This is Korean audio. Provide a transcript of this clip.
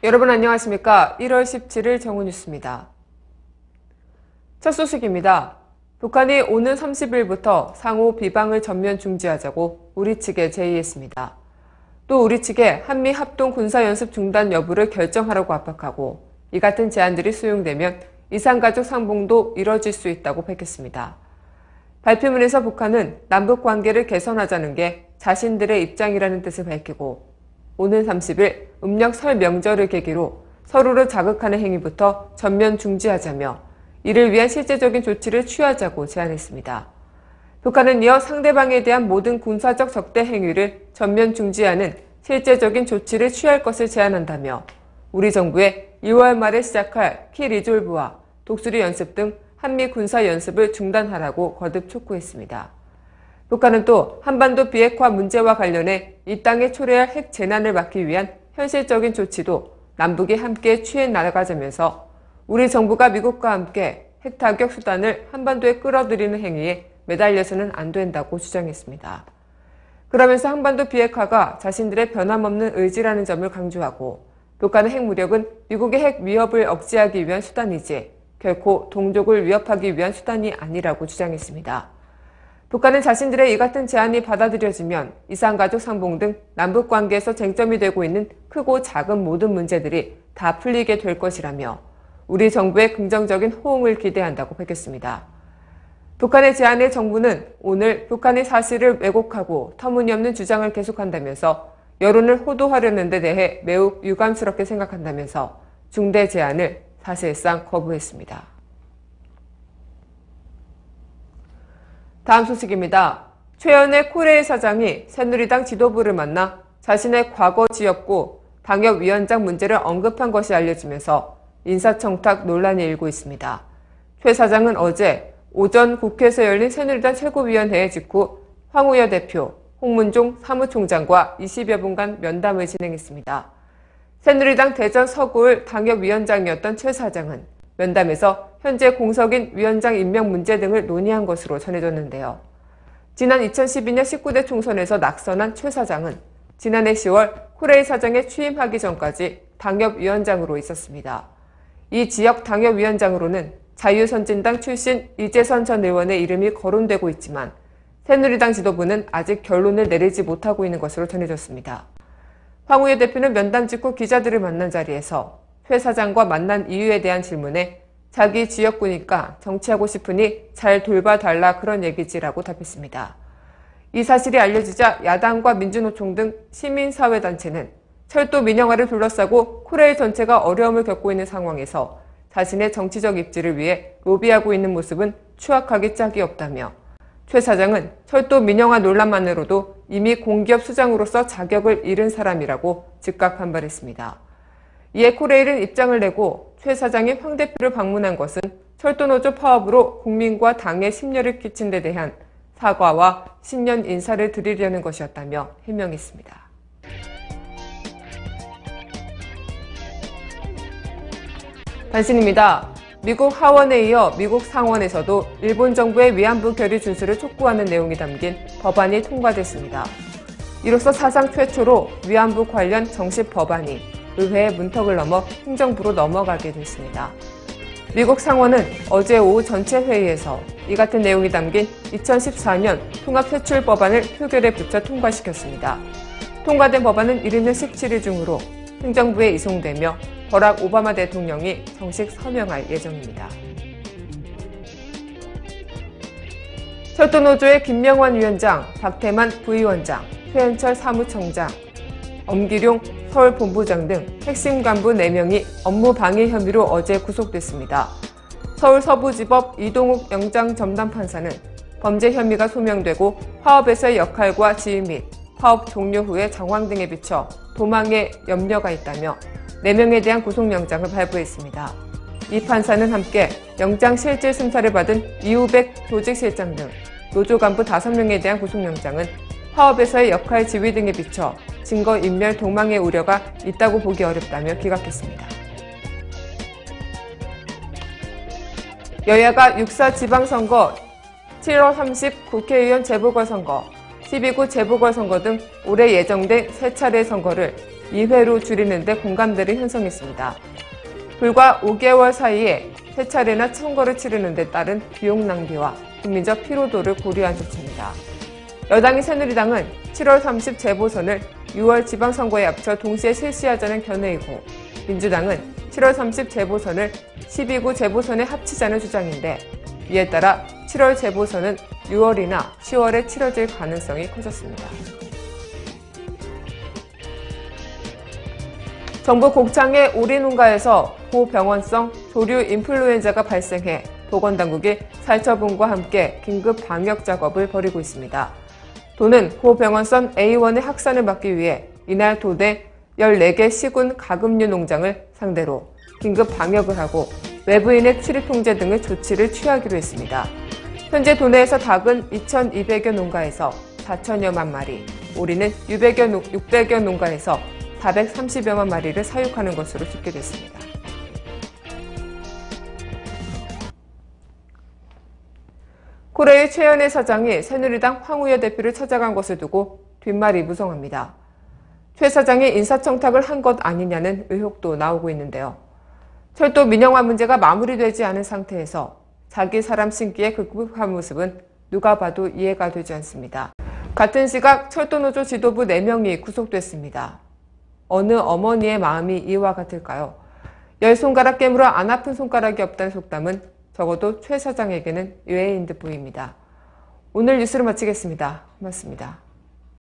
여러분 안녕하십니까? 1월 17일 정오뉴스입니다. 첫 소식입니다. 북한이 오는 30일부터 상호 비방을 전면 중지하자고 우리 측에 제의했습니다. 또 우리 측에 한미 합동 군사연습 중단 여부를 결정하라고 압박하고 이 같은 제안들이 수용되면 이산가족 상봉도 이뤄질 수 있다고 밝혔습니다. 발표문에서 북한은 남북 관계를 개선하자는 게 자신들의 입장이라는 뜻을 밝히고 오는 30일 음력 설 명절을 계기로 서로를 자극하는 행위부터 전면 중지하자며 이를 위한 실제적인 조치를 취하자고 제안했습니다. 북한은 이어 상대방에 대한 모든 군사적 적대 행위를 전면 중지하는 실제적인 조치를 취할 것을 제안한다며 우리 정부에 2월 말에 시작할 키 리졸브와 독수리 연습 등 한미 군사 연습을 중단하라고 거듭 촉구했습니다. 북한은 또 한반도 비핵화 문제와 관련해 이 땅에 초래할 핵 재난을 막기 위한 현실적인 조치도 남북이 함께 취해 나가자면서 우리 정부가 미국과 함께 핵 타격 수단을 한반도에 끌어들이는 행위에 매달려서는 안 된다고 주장했습니다. 그러면서 한반도 비핵화가 자신들의 변함없는 의지라는 점을 강조하고 북한의 핵무력은 미국의 핵 위협을 억제하기 위한 수단이지 결코 동족을 위협하기 위한 수단이 아니라고 주장했습니다. 북한은 자신들의 이 같은 제안이 받아들여지면 이산가족 상봉 등 남북관계에서 쟁점이 되고 있는 크고 작은 모든 문제들이 다 풀리게 될 것이라며 우리 정부의 긍정적인 호응을 기대한다고 밝혔습니다. 북한의 제안에 정부는 오늘 북한의 사실을 왜곡하고 터무니없는 주장을 계속한다면서 여론을 호도하려는 데 대해 매우 유감스럽게 생각한다면서 중대 제안을 사실상 거부했습니다. 다음 소식입니다. 최현의 코레일 사장이 새누리당 지도부를 만나 자신의 과거 지역구 당협위원장 문제를 언급한 것이 알려지면서 인사청탁 논란이 일고 있습니다. 최 사장은 어제 오전 국회에서 열린 새누리당 최고위원회의 직후 황우여 대표, 홍문종 사무총장과 20여 분간 면담을 진행했습니다. 새누리당 대전 서구을 당협위원장이었던 최 사장은 면담에서 현재 공석인 위원장 임명 문제 등을 논의한 것으로 전해졌는데요. 지난 2012년 19대 총선에서 낙선한 최 사장은 지난해 10월 코레일 사장에 취임하기 전까지 당협위원장으로 있었습니다. 이 지역 당협위원장으로는 자유선진당 출신 이재선 전 의원의 이름이 거론되고 있지만 새누리당 지도부는 아직 결론을 내리지 못하고 있는 것으로 전해졌습니다. 황우여 대표는 면담 직후 기자들을 만난 자리에서 최 사장과 만난 이유에 대한 질문에 자기 지역구니까 정치하고 싶으니 잘 돌봐달라 그런 얘기지라고 답했습니다. 이 사실이 알려지자 야당과 민주노총 등 시민사회단체는 철도 민영화를 둘러싸고 코레일 전체가 어려움을 겪고 있는 상황에서 자신의 정치적 입지를 위해 로비하고 있는 모습은 추악하기 짝이 없다며 최 사장은 철도 민영화 논란만으로도 이미 공기업 수장으로서 자격을 잃은 사람이라고 즉각 반발했습니다. 이에 코레일은 입장을 내고 최 사장이 황 대표를 방문한 것은 철도노조 파업으로 국민과 당에 심려를 끼친 데 대한 사과와 신년 인사를 드리려는 것이었다며 해명했습니다. 단신입니다. 미국 하원에 이어 미국 상원에서도 일본 정부의 위안부 결의 준수를 촉구하는 내용이 담긴 법안이 통과됐습니다. 이로써 사상 최초로 위안부 관련 정식 법안이 의회의 문턱을 넘어 행정부로 넘어가게 됐습니다. 미국 상원은 어제 오후 전체 회의에서 이 같은 내용이 담긴 2014년 통합세출법안을 표결에 붙여 통과시켰습니다. 통과된 법안은 이르면 17일 중으로 행정부에 이송되며 버락 오바마 대통령이 정식 서명할 예정입니다. 철도노조의 김명환 위원장, 박태만 부위원장, 최현철 사무총장, 엄기룡 서울본부장 등 핵심 간부 4명이 업무 방해 혐의로 어제 구속됐습니다. 서울서부지법 이동욱 영장전담판사는 범죄 혐의가 소명되고 파업에서의 역할과 지휘 및 파업 종료 후의 정황 등에 비춰 도망의 염려가 있다며 4명에 대한 구속영장을 발부했습니다. 이 판사는 함께 영장 실질 심사를 받은 이우백 조직실장 등 노조 간부 5명에 대한 구속영장은 파업에서의 역할 지휘 등에 비춰 증거인멸 도망의 우려가 있다고 보기 어렵다며 기각했습니다. 여야가 6.4 지방선거, 7월 30 국회의원 재보궐선거, 12구 재보궐선거 등 올해 예정된 3차례 선거를 2회로 줄이는 데 공감대를 형성했습니다. 불과 5개월 사이에 3차례나 선거를 치르는 데 따른 비용 낭비와 국민적 피로도를 고려한 조치입니다. 여당인 새누리당은 7월 30 재보선을 6월 지방선거에 합쳐 동시에 실시하자는 견해이고, 민주당은 7월 30 재보선을 12구 재보선에 합치자는 주장인데, 이에 따라 7월 재보선은 6월이나 10월에 치러질 가능성이 커졌습니다. 정부 곡창의 오리 농가에서 고병원성 조류 인플루엔자가 발생해 보건당국이 살처분과 함께 긴급 방역 작업을 벌이고 있습니다. 도는 고병원성 A1의 확산을 막기 위해 이날 도내 14개 시군 가금류 농장을 상대로 긴급 방역을 하고 외부인의 출입 통제 등의 조치를 취하기로 했습니다. 현재 도내에서 닭은 2,200여 농가에서 4천여만 마리, 오리는 600여 농가에서 430여만 마리를 사육하는 것으로 집계됐습니다. 코레일 최연애 사장이 새누리당 황우여 대표를 찾아간 것을 두고 뒷말이 무성합니다. 최 사장이 인사청탁을 한 것 아니냐는 의혹도 나오고 있는데요. 철도 민영화 문제가 마무리되지 않은 상태에서 자기 사람 신기에 급급한 모습은 누가 봐도 이해가 되지 않습니다. 같은 시각 철도노조 지도부 4명이 구속됐습니다. 어느 어머니의 마음이 이와 같을까요? 10손가락 깨물어 안 아픈 손가락이 없다는 속담은 적어도 최 사장에게는 유해인 듯 보입니다. 오늘 뉴스를 마치겠습니다. 고맙습니다.